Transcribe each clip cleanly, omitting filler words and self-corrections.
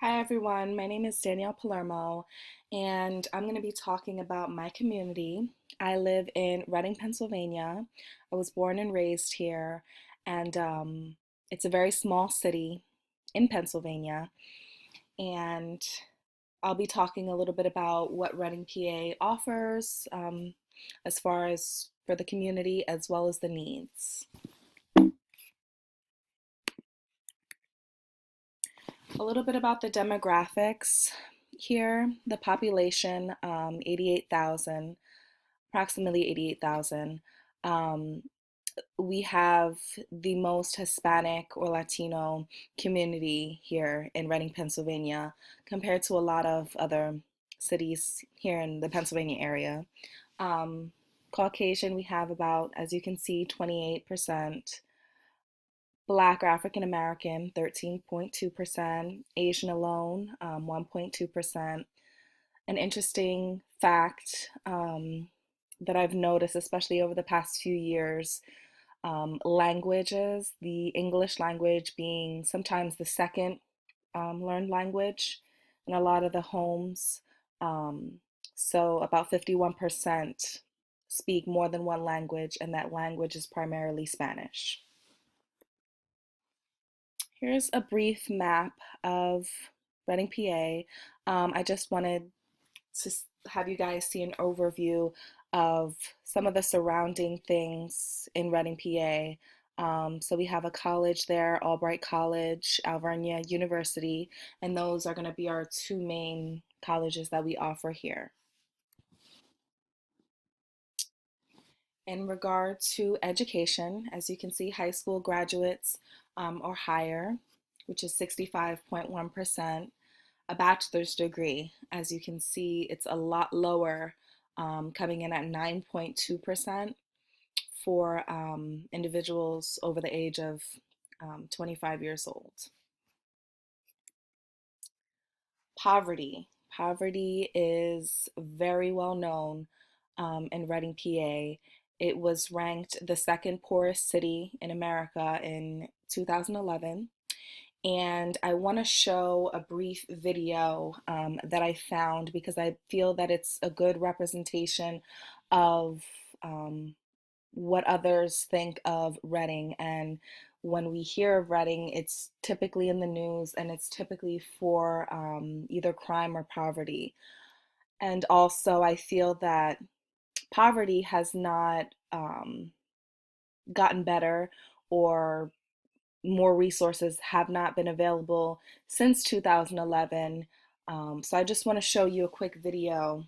Hi everyone, my name is Danielle Palermo, and I'm going to be talking about my community. I live in Reading, Pennsylvania. I was born and raised here, and it's a very small city in Pennsylvania. And I'll be talking a little bit about what Reading, PA offers as far as for the community as well as the needs. A little bit about the demographics here. The population, 88,000, approximately 88,000. Um, we have the most Hispanic or Latino community here in Reading, Pennsylvania, compared to a lot of other cities here in the Pennsylvania area. Um, Caucasian, we have about, as you can see, 28%. Black or African American, 13.2%. Asian alone, 1.2%. An interesting fact that I've noticed, especially over the past few years, languages, the English language being sometimes the second learned language in a lot of the homes. Um, so about 51% speak more than one language, and that language is primarily Spanish. Here's a brief map of Reading, PA. I just wanted to have you guys see an overview of some of the surrounding things in Reading, PA. So we have a college there, Albright College, Alvernia University, and those are going to be our two main colleges that we offer here. In regard to education, as you can see, high school graduates or higher, which is 65.1%. A bachelor's degree, as you can see, it's a lot lower, coming in at 9.2% for individuals over the age of 25 years old. Poverty. Poverty is very well known in Reading, PA. It was ranked the second poorest city in America in 2011. And I want to show a brief video that I found because I feel that it's a good representation of what others think of Reading. And when we hear of Reading, it's typically in the news and it's typically for either crime or poverty. And also, I feel that poverty has not gotten better, or more resources have not been available since 2011. So I just want to show you a quick video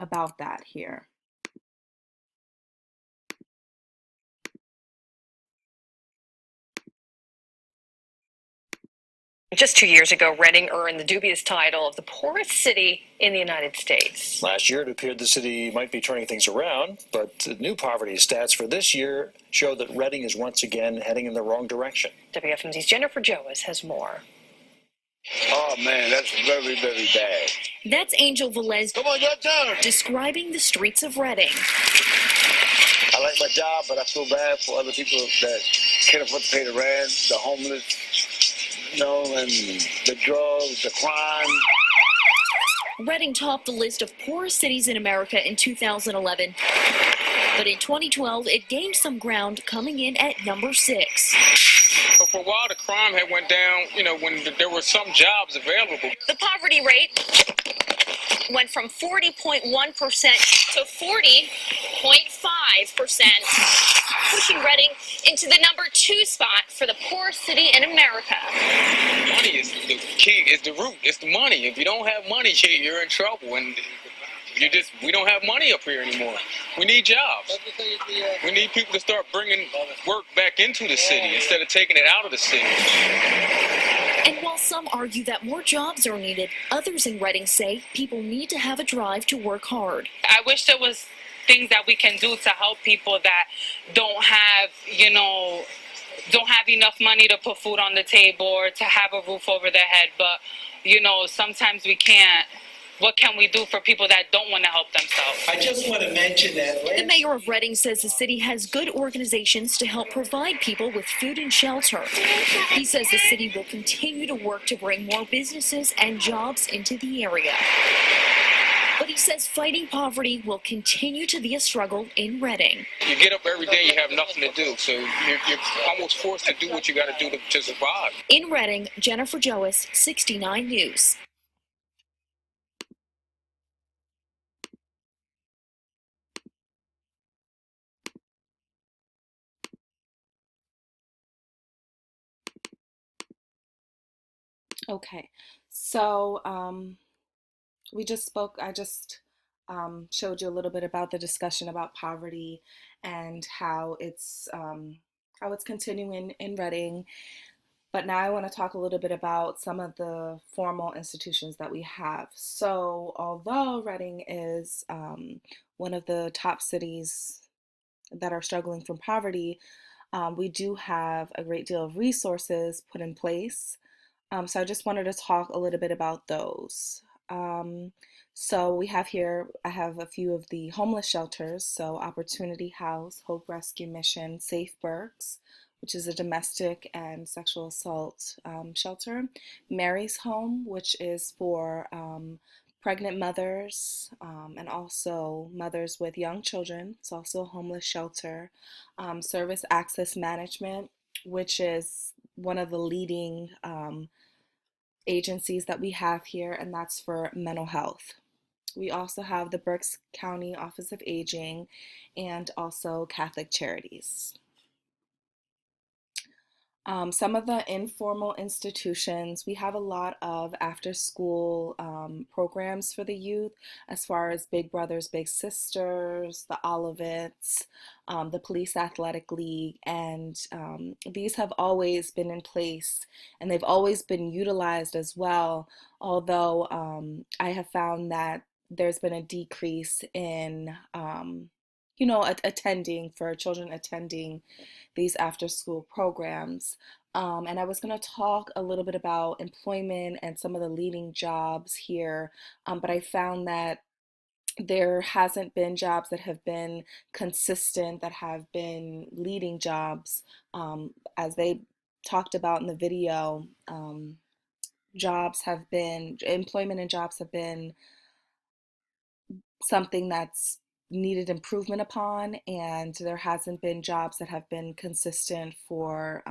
about that here. Just 2 years ago, Reading earned the dubious title of the poorest city in the United States. Last year, it appeared the city might be turning things around, but the new poverty stats for this year show that Reading is once again heading in the wrong direction. WFMZ's Jennifer Joas has more. Oh man, that's very, very bad. That's Angel Velez. Come on, your turn. Describing the streets of Reading. I like my job, but I feel bad for other people that can't afford to pay the rent, the homeless, and the drugs, the crime. Reading topped the list of poorest cities in America in 2011. But in 2012, it gained some ground, coming in at number 6. But for a while, the crime had went down, when there were some jobs available. The poverty rate went from 40.1% to 40.5%, pushing Reading into the number 2 spot for the poorest city in America. Money is the key, is the root, it's the money. If you don't have money, you're in trouble. And we don't have money up here anymore. We need jobs. We need people to start bringing work back into the city instead of taking it out of the city. And while some argue that more jobs are needed, others in Reading say people need to have a drive to work hard. I wish there was things that we can do to help people that don't have enough money to put food on the table or to have a roof over their head. But, sometimes we can't what can we do for people that don't want to help themselves. I just want to mention that The mayor of Reading says the city has good organizations to help provide people with food and shelter. He says the city will continue to work to bring more businesses and jobs into the area. But he says fighting poverty will continue to be a struggle in Reading. You get up every day, you have nothing to do, so you're almost forced to do what you got to do to survive. In Reading, Jennifer Joas, 69 News. Okay, so I just showed you a little bit about the discussion about poverty and how it's continuing in Reading. But now I want to talk a little bit about some of the formal institutions that we have. So although Reading is one of the top cities that are struggling from poverty, we do have a great deal of resources put in place. So I just wanted to talk a little bit about those. Um, so we have here, I have a few of the homeless shelters. So Opportunity House, Hope Rescue Mission, Safe Berks, which is a domestic and sexual assault shelter. Mary's Home, which is for pregnant mothers and also mothers with young children. It's also a homeless shelter. Service Access Management, which is one of the leading agencies that we have here, and that's for mental health. We also have the Berks County Office of Aging and also Catholic Charities. Some of the informal institutions, we have a lot of after school programs for the youth, as far as Big Brothers, Big Sisters, the Olivets, the Police Athletic League, and these have always been in place and they've always been utilized as well, although I have found that there's been a decrease in attending for children attending these after school programs. And I was going to talk a little bit about employment and some of the leading jobs here, but I found that there hasn't been jobs that have been consistent, that have been leading jobs. As they talked about in the video, employment and jobs have been something that's needed improvement upon, and there hasn't been jobs that have been consistent for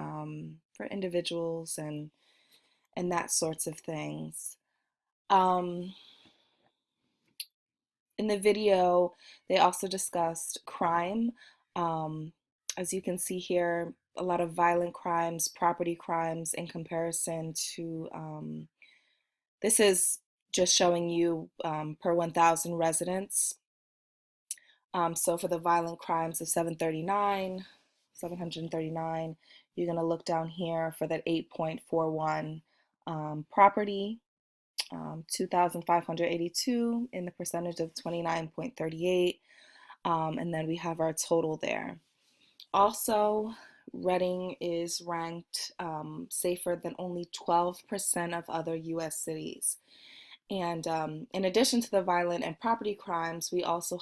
individuals and that sorts of things. Um, in the video, they also discussed crime. Um, as you can see here, a lot of violent crimes, property crimes in comparison to this is just showing you per 1,000 residents. So for the violent crimes of 739, you're going to look down here for that 8.41 property, 2,582 in the percentage of 29.38, and then we have our total there. Also, Reading is ranked safer than only 12% of other U.S. cities. And in addition to the violent and property crimes, we also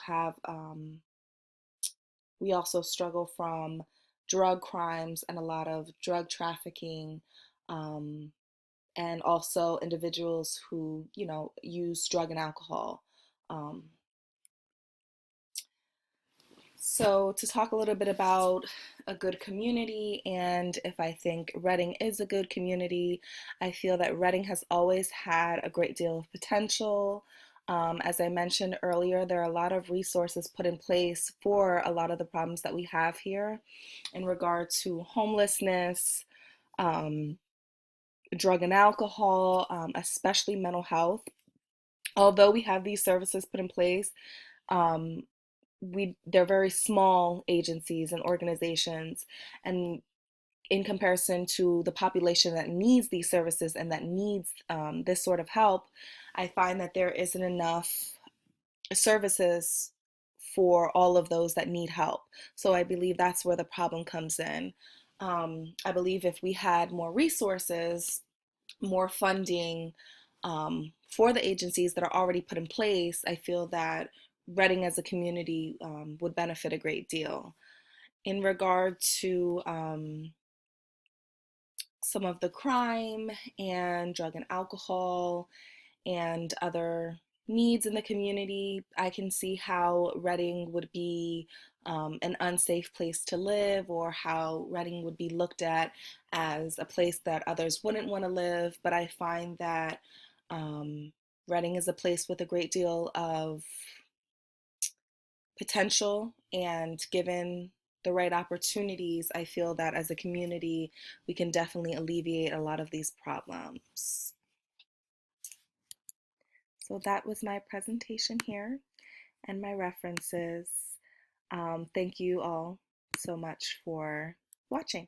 struggle from drug crimes and a lot of drug trafficking, and also individuals who, use drug and alcohol. So to talk a little bit about a good community and if I think Reading is a good community, I feel that Reading has always had a great deal of potential. As I mentioned earlier, there are a lot of resources put in place for a lot of the problems that we have here in regard to homelessness, drug and alcohol, especially mental health. Although we have these services put in place, um, they're very small agencies and organizations, and in comparison to the population that needs these services and that needs this sort of help, I find that there isn't enough services for all of those that need help. So I believe that's where the problem comes in. I believe if we had more resources, more funding, for the agencies that are already put in place, I feel that Reading as a community would benefit a great deal. In regard to some of the crime and drug and alcohol and other needs in the community, I can see how Reading would be an unsafe place to live, or how Reading would be looked at as a place that others wouldn't want to live. But I find that Reading is a place with a great deal of potential, and given the right opportunities, I feel that as a community, we can definitely alleviate a lot of these problems. So that was my presentation here and my references. Thank you all so much for watching.